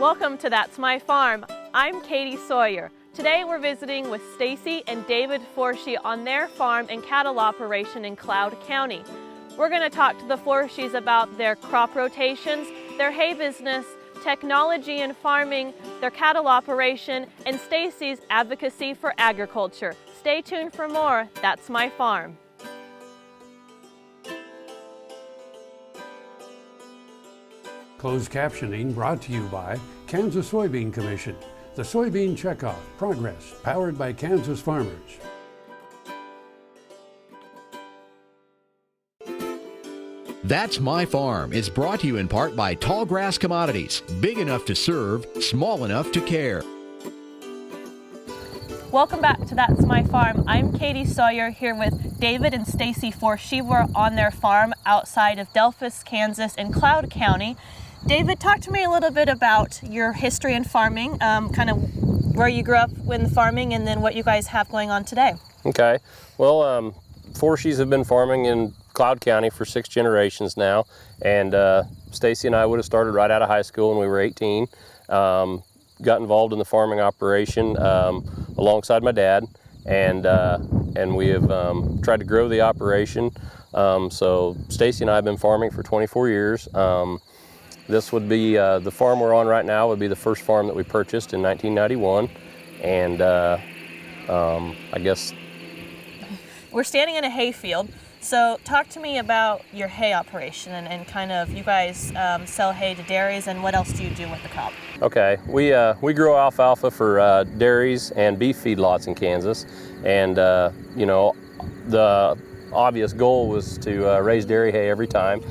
Welcome to That's My Farm. I'm Katie Sawyer. Today we're visiting with Stacey and David Forshee on their farm and cattle operation in Cloud County. We're going to talk to the Forshees about their crop rotations, their hay business, technology in farming, their cattle operation, and Stacey's advocacy for agriculture. Stay tuned for more. That's My Farm. Closed captioning brought to you by Kansas Soybean Commission. The Soybean Checkoff Progress, powered by Kansas farmers. That's My Farm is brought to you in part by Tallgrass Commodities. Big enough to serve, small enough to care. Welcome back to That's My Farm. I'm Katie Sawyer here with David and Stacey Forshee. We're on their farm outside of Delphos, Kansas in Cloud County. David, talk to me a little bit about your history in farming, kind of where you grew up in farming and then what you guys have going on today. Okay. Well, Forshees have been farming in Cloud County for 6 generations now, and Stacey and I would have started right out of high school when we were 18. Got involved in the farming operation alongside my dad, and we have tried to grow the operation. So Stacey and I have been farming for 24 years. This would be, the farm we're on right now would be the first farm that we purchased in 1991, and I guess... We're standing in a hay field, so talk to me about your hay operation and kind of, you guys sell hay to dairies, and what else do you do with the crop? Okay, we grow alfalfa for dairies and beef feedlots in Kansas, and you know, the obvious goal was to raise dairy hay every time,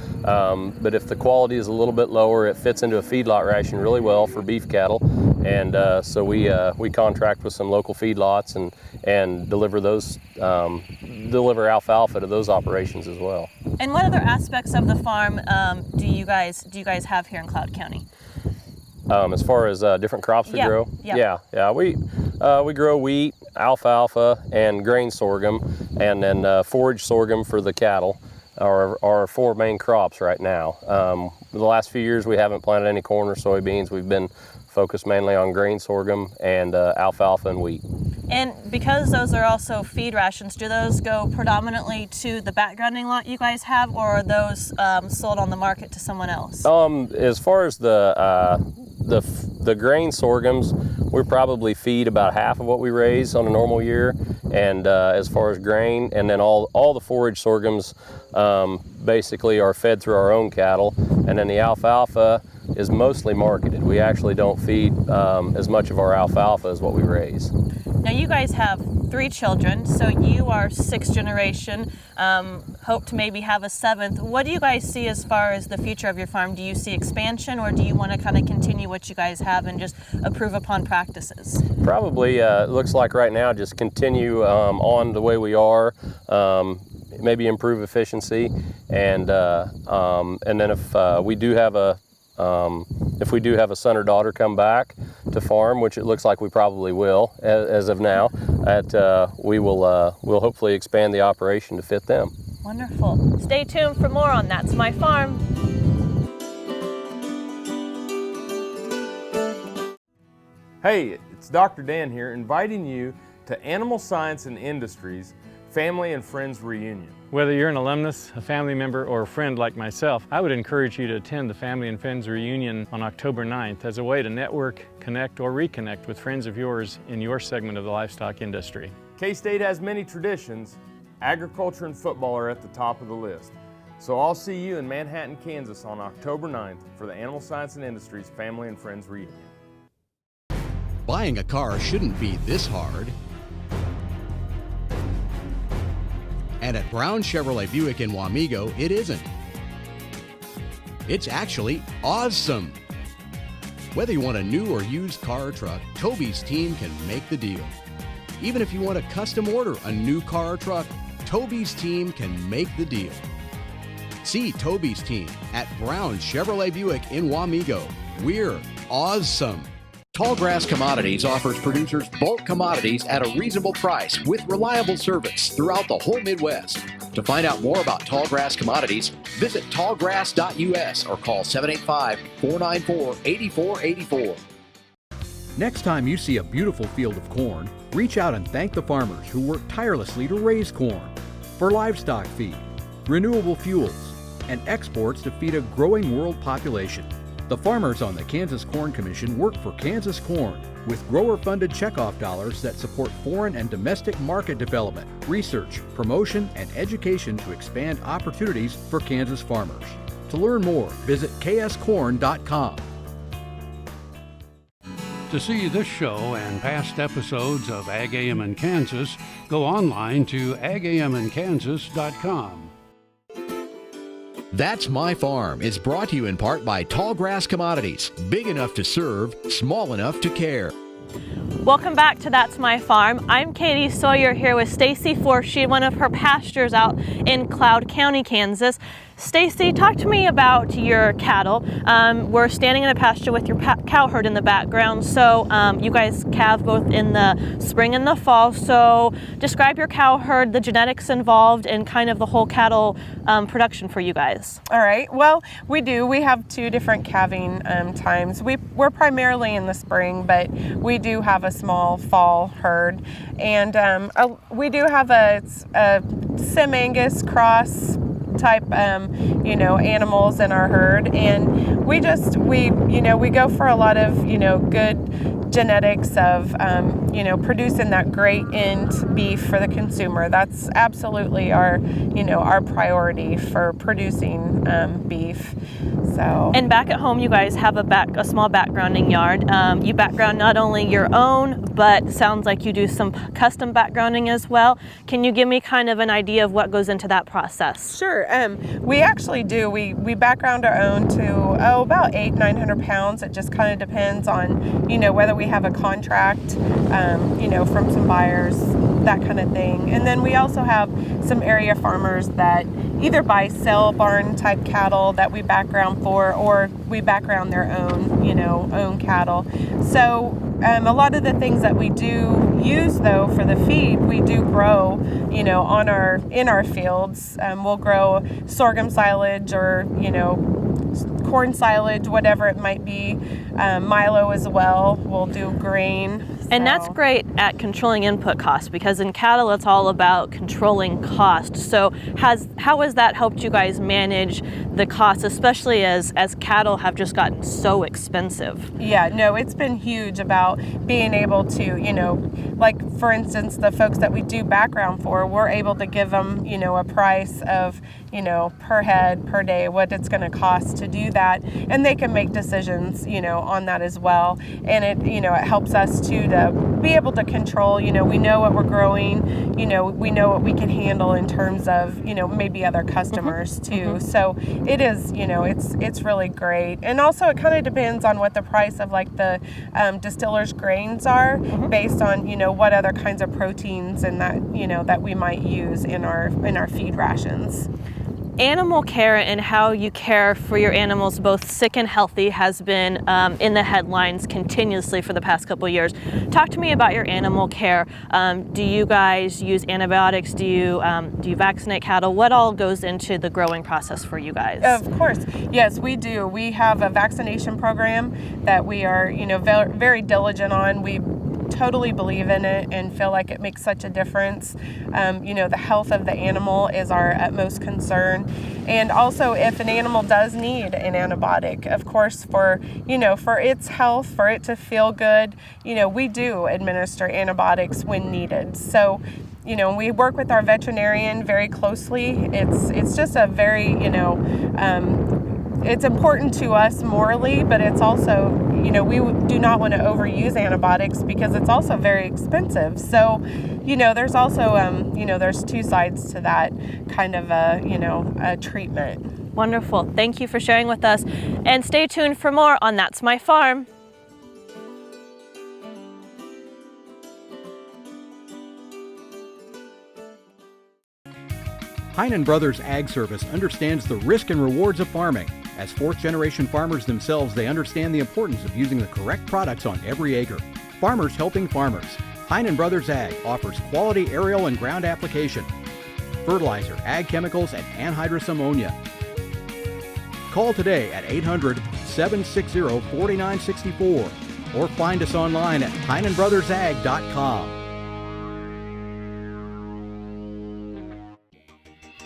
but if the quality is a little bit lower, it fits into a feedlot ration really well for beef cattle, and so we contract with some local feedlots and deliver alfalfa to those operations as well. And what other aspects of the farm do you guys have here in Cloud County? As far as different crops we grow? Yeah. We grow wheat, alfalfa, and grain sorghum, and then forage sorghum for the cattle are our 4 main crops right now. The last few years we haven't planted any corn or soybeans. We've been focused mainly on grain sorghum and alfalfa and wheat. And because those are also feed rations, do those go predominantly to the backgrounding lot you guys have, or are those sold on the market to someone else? As far as the grain sorghums, we probably feed about half of what we raise on a normal year, and as far as grain, and then all the forage sorghums basically are fed through our own cattle, and then the alfalfa is mostly marketed. We actually don't feed as much of our alfalfa as what we raise. Now you guys have 3 children, so you are 6th generation, hope to maybe have a 7th. What do you guys see as far as the future of your farm? Do you see expansion, or do you want to kind of continue what you guys have and just improve upon practices? Probably, it looks like right now just continue on the way we are, maybe improve efficiency, and then if we do have a son or daughter come back to farm, which it looks like we probably will as of now, we'll hopefully expand the operation to fit them. Wonderful. Stay tuned for more on That's My Farm. Hey, it's Dr. Dan here, inviting you to Animal Science and Industries Family and Friends Reunion. Whether you're an alumnus, a family member, or a friend like myself, I would encourage you to attend the Family and Friends Reunion on October 9th as a way to network, connect, or reconnect with friends of yours in your segment of the livestock industry. K-State has many traditions. Agriculture and football are at the top of the list. So I'll see you in Manhattan, Kansas on October 9th for the Animal Science and Industries Family and Friends Reunion. Buying a car shouldn't be this hard. And at Brown Chevrolet Buick in Wamego, it isn't. It's actually awesome. Whether you want a new or used car or truck, Toby's team can make the deal. Even if you want to custom order a new car or truck, Toby's team can make the deal. See Toby's team at Brown Chevrolet Buick in Wamego. We're awesome. Tallgrass Commodities offers producers bulk commodities at a reasonable price with reliable service throughout the whole Midwest. To find out more about Tallgrass Commodities, visit tallgrass.us or call 785-494-8484. Next time you see a beautiful field of corn, reach out and thank the farmers who work tirelessly to raise corn for livestock feed, renewable fuels, and exports to feed a growing world population. The farmers on the Kansas Corn Commission work for Kansas Corn with grower-funded checkoff dollars that support foreign and domestic market development, research, promotion, and education to expand opportunities for Kansas farmers. To learn more, visit kscorn.com. To see this show and past episodes of Ag AM in Kansas, go online to agamnkansas.com. That's My Farm is brought to you in part by Tallgrass Commodities, big enough to serve, small enough to care. Welcome back to That's My Farm. I'm Katie Sawyer here with Stacey Forshee, one of her pastures out in Cloud County, Kansas. Stacey, talk to me about your cattle. We're standing in a pasture with your cow herd in the background. So you guys calve both in the spring and the fall. So describe your cow herd, the genetics involved, and kind of the whole cattle production for you guys. All right. Well, we do. We have two different calving times. We're primarily in the spring, but we do have a small fall herd. And we do have a Sim Angus cross type animals in our herd, and we go for a lot of good genetics of producing that great end beef for the consumer. That's absolutely our priority for producing beef. So, and back at home you guys have a small backgrounding yard. You background not only your own, but sounds like you do some custom backgrounding as well. Can you give me kind of an idea of what goes into that process? Sure. We actually do. We background our own to about 800-900 pounds. It just kind of depends on whether we have a contract from some buyers, that kind of thing. And then we also have some area farmers that either buy sale barn type cattle that we background for, or we background their own cattle. So a lot of the things that we do use though for the feed, we do grow in our fields. We'll grow sorghum silage or corn silage, whatever it might be. Milo as well. We'll do grain. And that's great at controlling input costs, because in cattle it's all about controlling cost. So how has that helped you guys manage the costs, especially as cattle have just gotten so expensive? Yeah, no, it's been huge about being able to, like for instance, the folks that we do background for, we're able to give them, a price of, per head, per day, what it's going to cost to do that. And they can make decisions, on that as well. And it, it helps us too to be able to control, we know what we're growing, we know what we can handle in terms of, maybe other customers too. So it is, it's really great. And also it kind of depends on what the price of like the distillers grains are based on, what other kinds of proteins and that, that we might use in our feed rations. Animal care and how you care for your animals, both sick and healthy, has been in the headlines continuously for the past couple of years. Talk to me about your animal care. Do you guys use antibiotics? Do you vaccinate cattle? What all goes into the growing process for you guys? Of course, yes, we do. We have a vaccination program that we are, very diligent on. We totally believe in it and feel like it makes such a difference. The health of the animal is our utmost concern. And also if an animal does need an antibiotic, of course, for its health, for it to feel good, we do administer antibiotics when needed. So, we work with our veterinarian very closely. It's just a very, it's important to us morally, but it's also, we do not want to overuse antibiotics because it's also very expensive. So, there's also, there's two sides to that kind of a treatment. Wonderful. Thank you for sharing with us. And stay tuned for more on That's My Farm. Heinen Brothers Ag Service understands the risk and rewards of farming As fourth-generation farmers themselves, they understand the importance of using the correct products on every acre. Farmers helping farmers. Hein Brothers Ag offers quality aerial and ground application, fertilizer, ag chemicals, and anhydrous ammonia. Call today at 800-760-4964 or find us online at heinenbrothersag.com.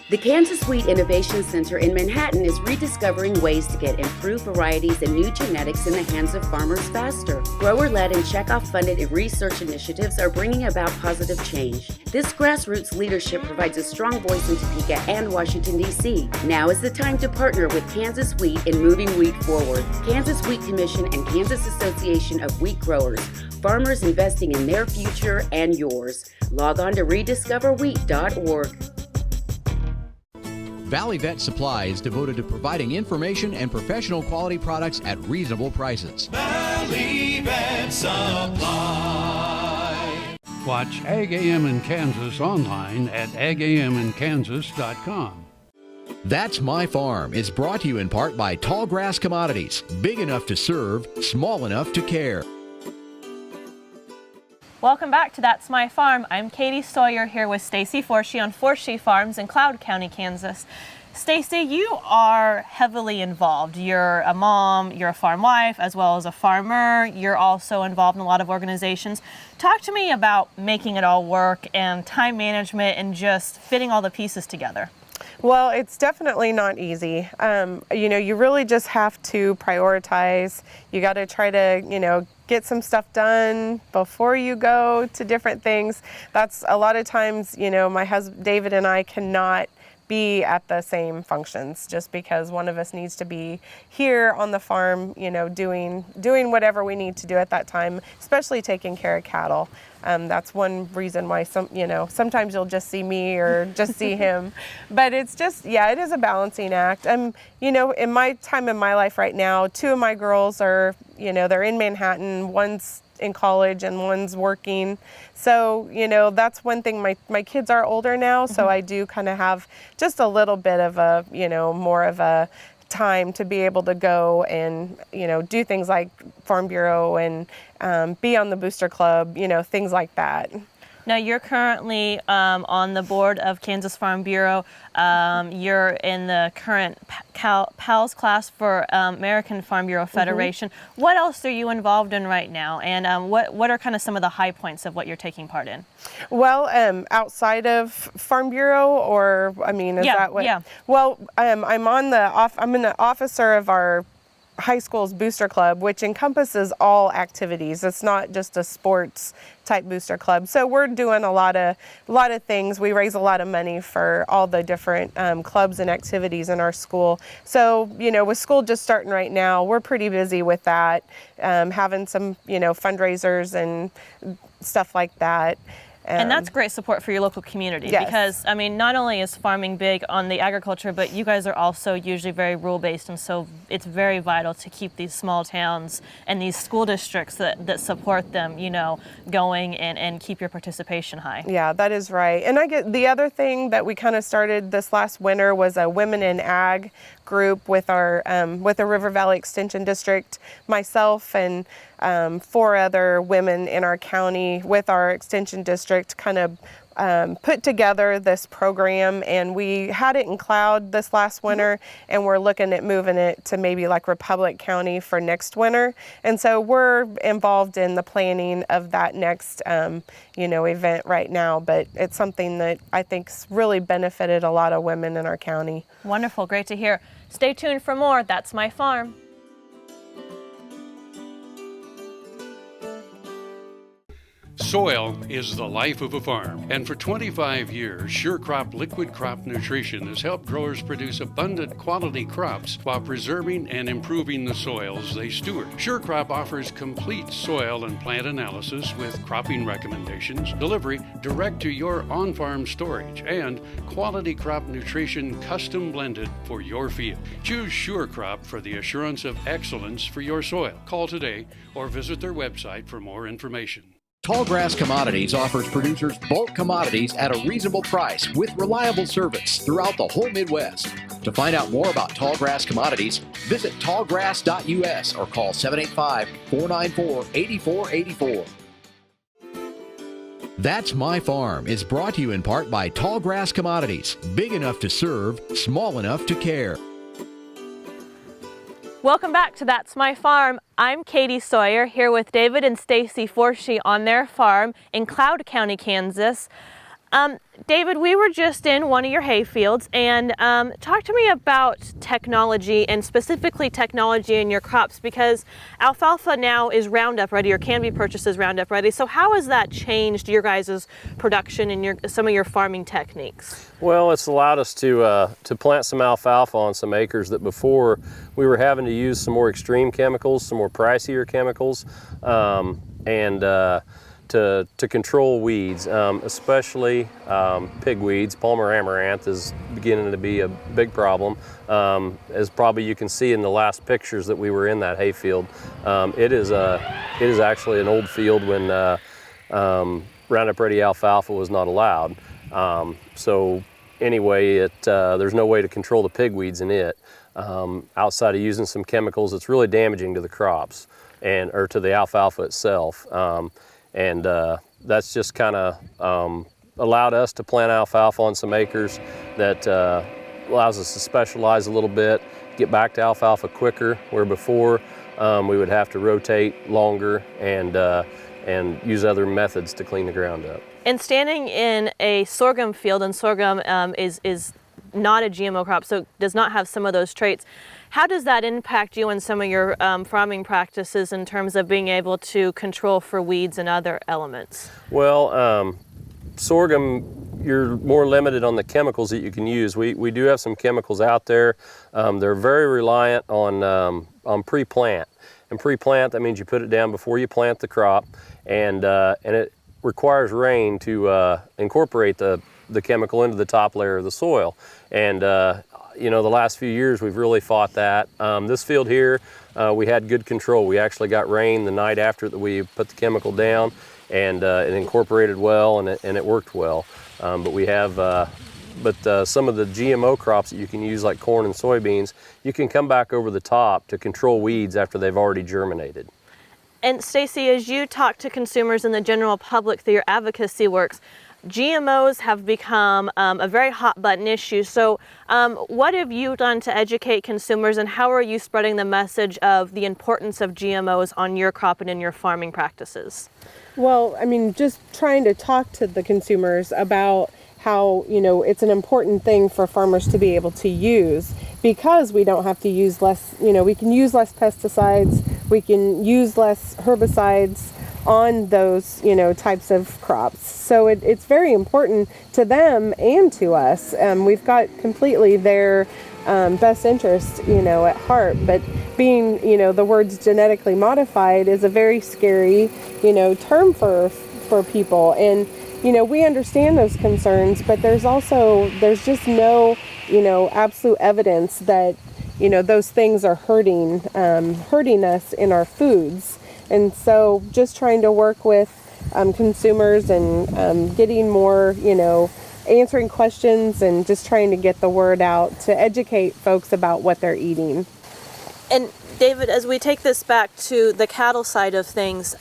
The Kansas Wheat Innovation Center in Manhattan is rediscovering ways to get improved varieties and new genetics in the hands of farmers faster. Grower-led and checkoff-funded research initiatives are bringing about positive change. This grassroots leadership provides a strong voice in Topeka and Washington, D.C. Now is the time to partner with Kansas Wheat in moving wheat forward. Kansas Wheat Commission and Kansas Association of Wheat Growers. Farmers investing in their future and yours. Log on to rediscoverwheat.org. Valley Vet Supply is devoted to providing information and professional quality products at reasonable prices. Valley Vet Supply. Watch Ag AM in Kansas online at agaminkansas.com. That's My Farm is brought to you in part by Tallgrass Commodities. Big enough to serve, small enough to care. Welcome back to That's My Farm. I'm Katie Sawyer here with Stacey Forshee on Forshee Farms in Cloud County, Kansas. Stacey, you are heavily involved. You're a mom, you're a farm wife, as well as a farmer. You're also involved in a lot of organizations. Talk to me about making it all work and time management and just fitting all the pieces together. Well, it's definitely not easy. You really just have to prioritize. You got to try to, get some stuff done before you go to different things. That's a lot of times, my husband, David, and I cannot be at the same functions just because one of us needs to be here on the farm, doing whatever we need to do at that time, especially taking care of cattle. That's one reason why sometimes you'll just see me or just see him, but it's just, it is a balancing act. In my time in my life right now, two of my girls are, they're in Manhattan, one's in college and one's working. So, that's one thing. My kids are older now, so I do kind of have just a little bit of a, more of a time to be able to go and, do things like Farm Bureau and be on the Booster Club, things like that. Now, you're currently on the board of Kansas Farm Bureau. You're in the current PALS class for American Farm Bureau Federation. What else are you involved in right now? And what are kind of some of the high points of what you're taking part in? Well, outside of Farm Bureau, or is that what? Yeah. Well, I'm an officer of our high school's booster club, which encompasses all activities. It's not just a sports type booster club. So we're doing a lot of things. We raise a lot of money for all the different clubs and activities in our school. So, with school just starting right now, we're pretty busy with that, having some, fundraisers and stuff like that. And that's great support for your local community. Yes. Because, not only is farming big on the agriculture, but you guys are also usually very rural-based, and so it's very vital to keep these small towns and these school districts that support them, going and keep your participation high. Yeah, that is right. And the other thing that we kind of started this last winter was a Women in Ag group with our with the River Valley Extension District, myself and 4 other women in our county with our extension district kind of put together this program, and we had it in Cloud this last winter, and we're looking at moving it to maybe like Republic County for next winter. And so we're involved in the planning of that next event right now, but it's something that I think's really benefited a lot of women in our county. Wonderful, great to hear. Stay tuned for more. That's My Farm. Soil is the life of a farm, and for 25 years, SureCrop Liquid Crop Nutrition has helped growers produce abundant quality crops while preserving and improving the soils they steward. SureCrop offers complete soil and plant analysis with cropping recommendations, delivery direct to your on-farm storage, and quality crop nutrition custom blended for your field. Choose SureCrop for the assurance of excellence for your soil. Call today or visit their website for more information. Tallgrass Commodities offers producers bulk commodities at a reasonable price with reliable service throughout the whole Midwest. To find out more about tallgrass commodities, visit tallgrass.us or call 785-494-8484. That's My Farm is brought to you in part by Tallgrass Commodities, big enough to serve, small enough to care. Welcome back to That's My Farm. I'm Katie Sawyer here with David and Stacey Forshee on their farm in Cloud County, Kansas. David, we were just in one of your hay fields, and talk to me about technology, and specifically technology in your crops, because alfalfa now is Roundup ready, or can be purchased as Roundup ready. So how has that changed your guys' production and some of your farming techniques? Well, it's allowed us to plant some alfalfa on some acres that before we were having to use some more extreme chemicals, some more pricier chemicals, to control weeds, especially pig weeds. Palmer amaranth is beginning to be a big problem. As probably you can see in the last pictures that we were in that hayfield. It is actually an old field when Roundup Ready alfalfa was not allowed. So anyway, there's no way to control the pig weeds in it. Outside of using some chemicals, it's really damaging to the crops or to the alfalfa itself. And that's just kind of allowed us to plant alfalfa on some acres that allows us to specialize a little bit, get back to alfalfa quicker, where before we would have to rotate longer and use other methods to clean the ground up. And standing in a sorghum field, and sorghum is not a GMO crop, so does not have some of those traits. How does that impact you and some of your farming practices in terms of being able to control for weeds and other elements? Well, sorghum, you're more limited on the chemicals that you can use. We do have some chemicals out there. They're very reliant on pre-plant. And pre-plant, that means you put it down before you plant the crop, and it requires rain to incorporate the chemical into the top layer of the soil. And you know, the last few years we've really fought that. This field here, we had good control. We actually got rain the night after that we put the chemical down, and it incorporated well, and it worked well. But we have, some of the GMO crops that you can use, like corn and soybeans, you can come back over the top to control weeds after they've already germinated. And Stacey, as you talk to consumers and the general public through your advocacy works, GMOs have become a very hot button issue. So what have you done to educate consumers, and how are you spreading the message of the importance of GMOs on your crop and in your farming practices? Well, I mean, just trying to talk to the consumers about how, you know, it's an important thing for farmers to be able to use, because we don't have to use less, you know, we can use less pesticides, we can use less herbicides on those, you know, types of crops. So it's very important to them and to us. We've got completely their best interest, you know, at heart. But being, you know, the words genetically modified is a very scary, you know, term for people. And, you know, we understand those concerns, but there's just no, you know, absolute evidence that, you know, those things are hurting us in our foods. And so just trying to work with consumers and getting more, you know, answering questions and just trying to get the word out to educate folks about what they're eating. And David, as we take this back to the cattle side of things,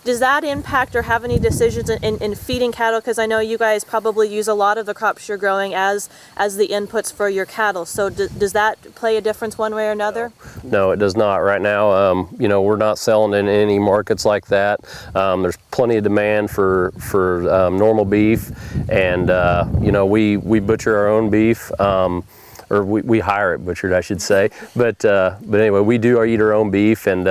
does that impact or have any decisions in feeding cattle? Because I know you guys probably use a lot of the crops you're growing as the inputs for your cattle. So does that play a difference one way or another? No, it does not. Right now, you know, we're not selling in any markets like that. There's plenty of demand for normal beef, and you know, we butcher our own beef. Or we hire it butchered, I should say. But anyway, we do eat our own beef, and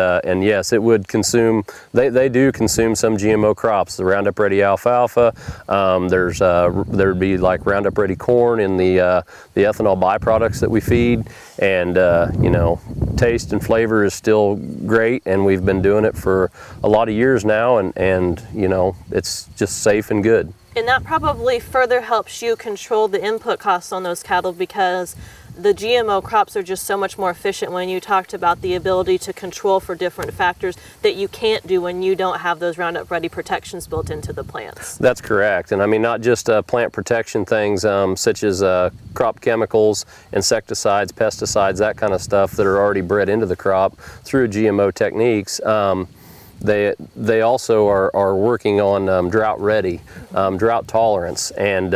yes, it would consume. They do consume some GMO crops. The Roundup Ready alfalfa. There'd be like Roundup Ready corn in the ethanol byproducts that we feed, and you know, taste and flavor is still great, and we've been doing it for a lot of years now, and you know, it's just safe and good. And that probably further helps you control the input costs on those cattle, because the GMO crops are just so much more efficient when you talked about the ability to control for different factors that you can't do when you don't have those Roundup Ready protections built into the plants. That's correct. And I mean, not just plant protection things such as crop chemicals, insecticides, pesticides, that kind of stuff that are already bred into the crop through GMO techniques. They also are working on drought ready, drought tolerance, and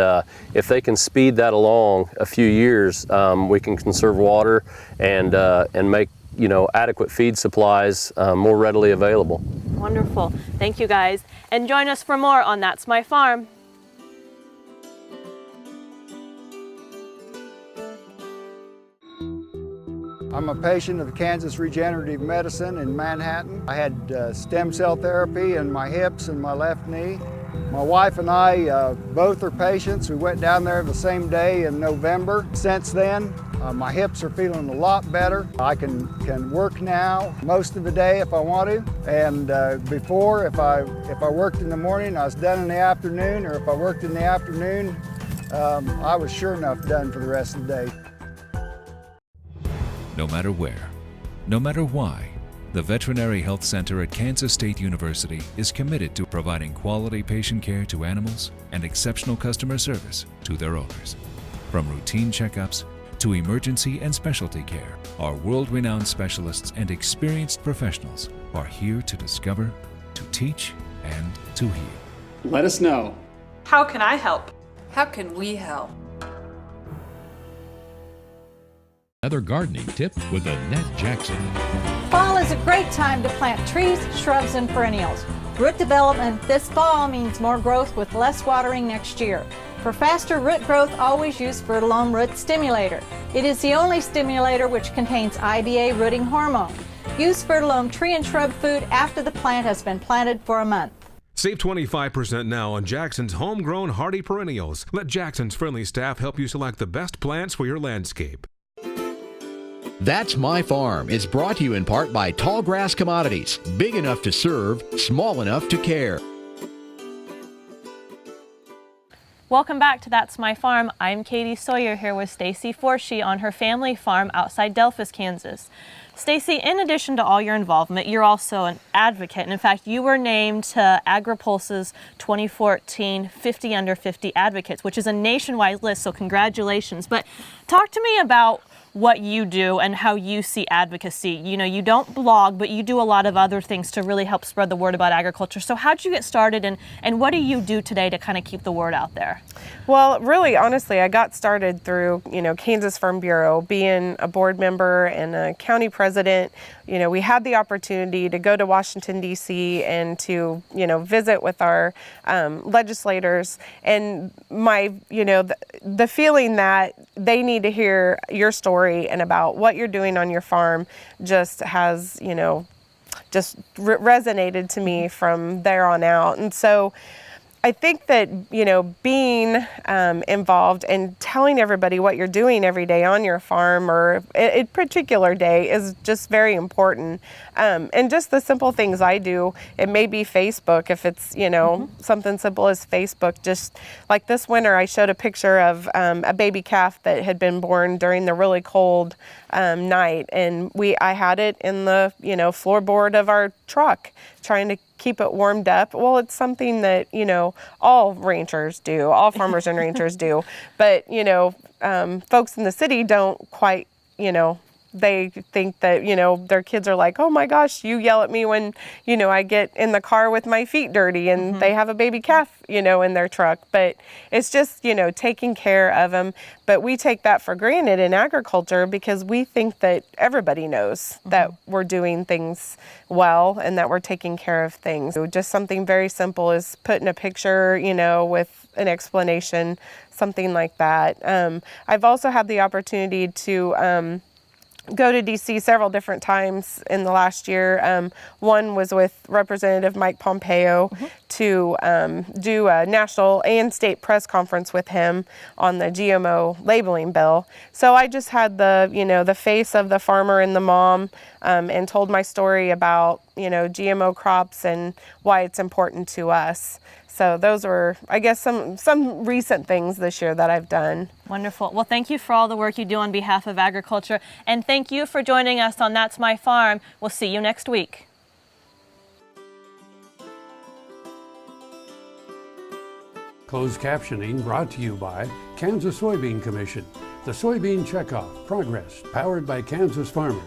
if they can speed that along a few years, we can conserve water and make adequate feed supplies more readily available. Wonderful. Thank you guys, and join us for more on That's My Farm. I'm a patient of the Kansas Regenerative Medicine in Manhattan. I had stem cell therapy in my hips and my left knee. My wife and I both are patients. We went down there the same day in November. Since then, my hips are feeling a lot better. I can work now most of the day if I want to. And before, if I worked in the morning, I was done in the afternoon, or if I worked in the afternoon, I was sure enough done for the rest of the day. No matter where, no matter why, the Veterinary Health Center at Kansas State University is committed to providing quality patient care to animals and exceptional customer service to their owners. From routine checkups to emergency and specialty care, our world-renowned specialists and experienced professionals are here to discover, to teach, and to heal. Let us know. How can I help? How can we help? Another gardening tip with Annette Jackson. Fall is a great time to plant trees, shrubs, and perennials. Root development this fall means more growth with less watering next year. For faster root growth, always use Fertilome Root Stimulator. It is the only stimulator which contains IBA rooting hormone. Use Fertilome tree and shrub food after the plant has been planted for a month. Save 25% now on Jackson's homegrown hardy perennials. Let Jackson's friendly staff help you select the best plants for your landscape. That's My Farm is brought to you in part by Tallgrass Commodities. Big enough to serve, small enough to care. Welcome back to That's My Farm. I'm Katie Sawyer here with Stacey Forshee on her family farm outside Delphus, Kansas. Stacey, in addition to all your involvement, you're also an advocate. And in fact, you were named to AgriPulse's 2014 50 Under 50 Advocates, which is a nationwide list, so congratulations. But talk to me about what you do and how you see advocacy. You know, you don't blog, but you do a lot of other things to really help spread the word about agriculture. So how did you get started, and what do you do today to kind of keep the word out there? Well, really, honestly, I got started through, Kansas Farm Bureau, being a board member and a county president. We had the opportunity to go to Washington, D.C. and to, visit with our legislators, and my, the feeling that they need to hear your story and about what you're doing on your farm just has, just resonated to me from there on out. And so I think that, being involved and telling everybody what you're doing every day on your farm or a particular day is just very important. And just the simple things I do, it may be Facebook, if it's, something simple as Facebook. Just like this winter, I showed a picture of a baby calf that had been born during the really cold night. And I had it in the, floorboard of our truck, trying to keep it warmed up. Well, it's something that, all ranchers do, all farmers and ranchers do. But, folks in the city don't quite, they think that, their kids are like, oh my gosh, you yell at me when, I get in the car with my feet dirty and they have a baby calf, in their truck. But it's just, taking care of them. But we take that for granted in agriculture because we think that everybody knows that we're doing things well and that we're taking care of things. So just something very simple is putting a picture, with an explanation, something like that. I've also had the opportunity to go to D.C. several different times in the last year. One was with Representative Mike Pompeo to do a national and state press conference with him on the GMO labeling bill. So I just had the, the face of the farmer and the mom and told my story about, GMO crops and why it's important to us. So those were, I guess, some recent things this year that I've done. Wonderful. Well, thank you for all the work you do on behalf of agriculture, and thank you for joining us on That's My Farm. We'll see you next week. Closed captioning brought to you by Kansas Soybean Commission. The Soybean Checkoff Progress, powered by Kansas farmers.